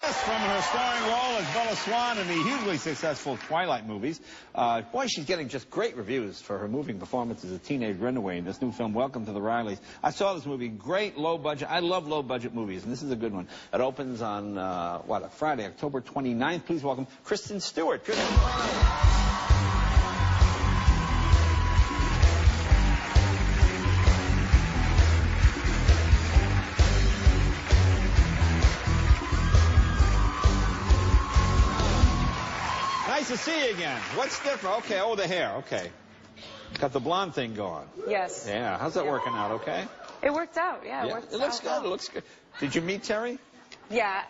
From her starring role as Bella Swan in the hugely successful Twilight movies. Boy, she's getting just great reviews for her moving performance as a teenage runaway in this new film, Welcome to the Rileys. I saw this movie, great low budget. I love low budget movies, and this is a good one. It opens on, Friday, October 29th. Please welcome Kristen Stewart. Kristen. Nice to see you again. What's different? Okay, oh, the hair, okay. Got the blonde thing going. Yes. Yeah, how's that working out, okay? It worked out, yeah. It looks good, it looks good. Did you meet Terry? Yeah.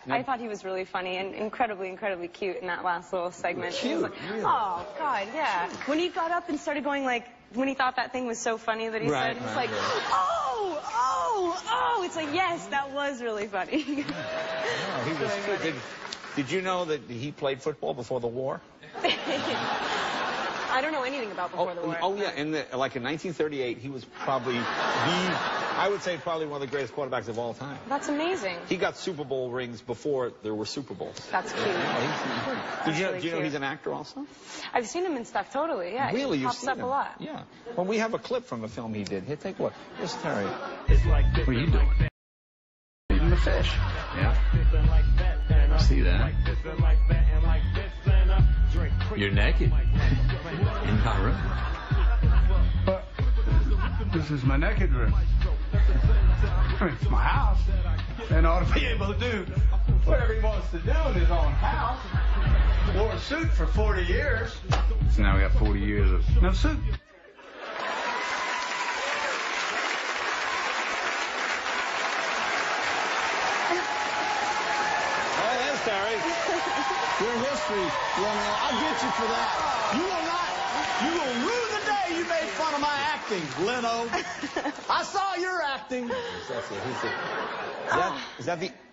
I thought he was really funny and incredibly cute in that last little segment. Cute, like, really? Oh, God, yeah. When he got up and started going, like, when he thought that thing was so funny that he said, he was like, oh, it's like, yes, that was really funny. Yeah, he was good. Did you know that he played football before the war? I don't know anything about before the war. Oh, yeah. Like in 1938, he was probably I would say probably one of the greatest quarterbacks of all time. That's amazing. He got Super Bowl rings before there were Super Bowls. That's cute. Yeah, do you know he's an actor also? I've seen him in stuff, totally, yeah. Really? He pops up a lot. Yeah. Well, we have a clip from a film he did. Here, take a look. Here's Terry. What are you doing? Eating the fish. Yeah. I see that. You're naked. In my room. But this is my naked room. I mean, it's my house. And I ought to be able to do whatever he wants to do in his own house. Wore a suit for 40 years. So now we got 40 years of No suit. Terry. Your history, Leno, I'll get you for that. You will rue the day you made fun of my acting, Leno. I saw your acting.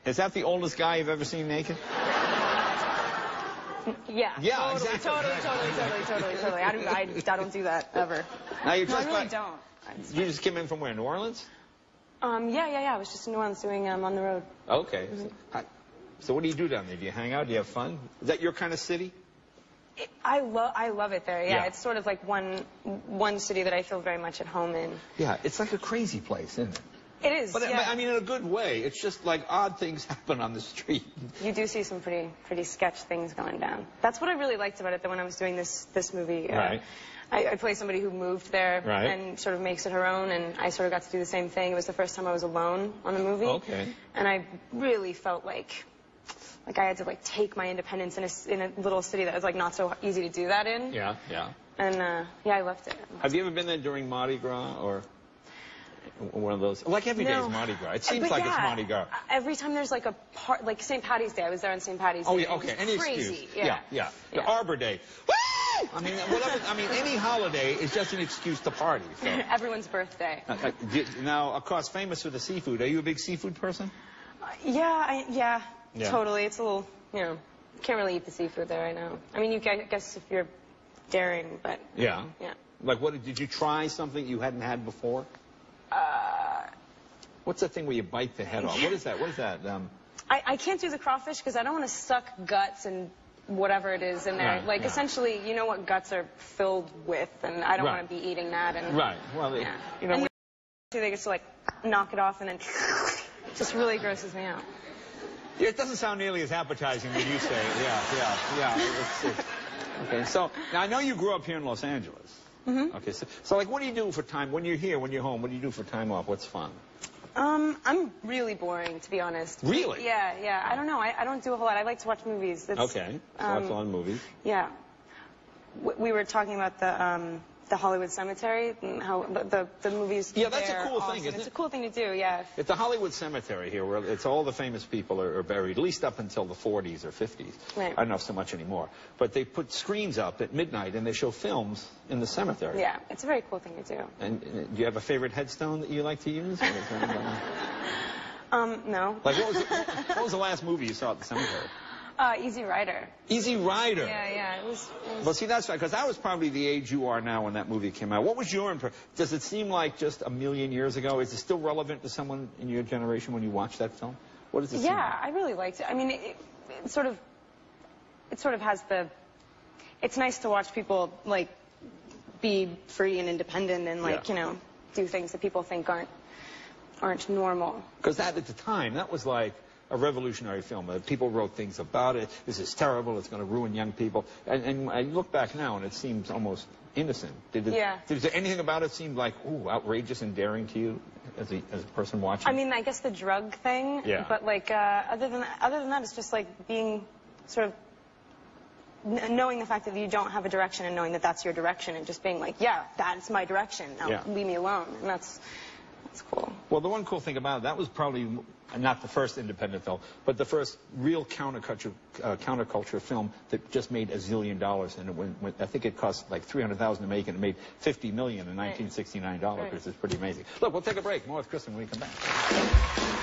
Is that the oldest guy you've ever seen naked? Yeah. Yeah, Totally. I don't do that ever. Now you're I really don't. You just came in from where? New Orleans? Yeah. I was just in New Orleans doing On the Road. Okay. So what do you do down there? Do you hang out? Do you have fun? Is that your kind of city? I love it there. Yeah, it's sort of like one city that I feel very much at home in. Yeah, it's like a crazy place, isn't it? It is. But yeah. I mean, in a good way. It's just like odd things happen on the street. You do see some pretty sketch things going down. That's what I really liked about it. That when I was doing this movie, right. I play somebody who moved there right. and sort of makes it her own, and I sort of got to do the same thing. It was the first time I was alone on a movie. Okay. And I really felt like I had to take my independence in a little city that was not so easy to do that in. Yeah. And I loved it. Have you ever been there during Mardi Gras or one of those? Like every day is Mardi Gras. It seems like it's Mardi Gras. Every time there's like a part, like St. Patty's Day. I was there on St. Patty's Day. Oh yeah, okay. Any crazy. excuse. Yeah. The Arbor Day. Woo! I mean, whatever. I mean, any holiday is just an excuse to party. So. Everyone's birthday. Now, of course, famous for the seafood. Are you a big seafood person? Yeah. Totally. It's a little, can't really eat the seafood there right now. I mean, I guess if you're daring, but... Yeah. Like, did you try something you hadn't had before? What's that thing where you bite the head off? What is that? I can't do the crawfish because I don't want to suck guts and whatever it is in there. Right, essentially, you know what guts are filled with, and I don't want to be eating that. And, right. Well, and they get to, knock it off, and then it just really grosses me out. Yeah, it doesn't sound nearly as appetizing when you say it. Yeah. Okay, so now I know you grew up here in Los Angeles. Mm-hmm. Okay, so what do you do for time when you're here, when you're home? What do you do for time off? What's fun? I'm really boring, to be honest. Really? Yeah. I don't know. I don't do a whole lot. I like to watch movies. Okay. Watch a lot of movies. Yeah. We were talking about the Hollywood Cemetery and how the movies. Yeah, that's a cool awesome. thing, isn't it? It's a cool thing to do, yeah. It's the Hollywood Cemetery here, where it's all the famous people are buried, at least up until the 40s or 50s. Right. I don't know so much anymore. But they put screens up at midnight, and they show films in the cemetery. Yeah, it's a very cool thing to do. And do you have a favorite headstone that you like to use? No. Like, what was the last movie you saw at the cemetery? Easy Rider. Easy Rider. Yeah. It was... Well, see, that's right, because I was probably the age you are now when that movie came out. What was your impression? Does it seem like just a million years ago? Is it still relevant to someone in your generation when you watch that film? What does it seem Yeah, like? I really liked it. I mean, it sort of has the. It's nice to watch people like be free and independent and like do things that people think aren't normal. Because that at the time, that was like a revolutionary film. People wrote things about it. This is terrible. It's going to ruin young people. And I look back now, and it seems almost innocent. Did there anything about it seem like, ooh, outrageous and daring to you as a person watching? I mean, I guess the drug thing. Yeah. But like, other than that, it's just like being sort of knowing the fact that you don't have a direction and knowing that that's your direction and just being like, yeah, that's my direction. Now leave me alone. And that's cool. Well, the one cool thing about it, that was probably not the first independent film, but the first real counterculture film that just made $1 zillion. And I think it cost like $300,000 to make, and it made $50 million in $1969, which is pretty amazing. Look, we'll take a break. More with Kristen when we come back.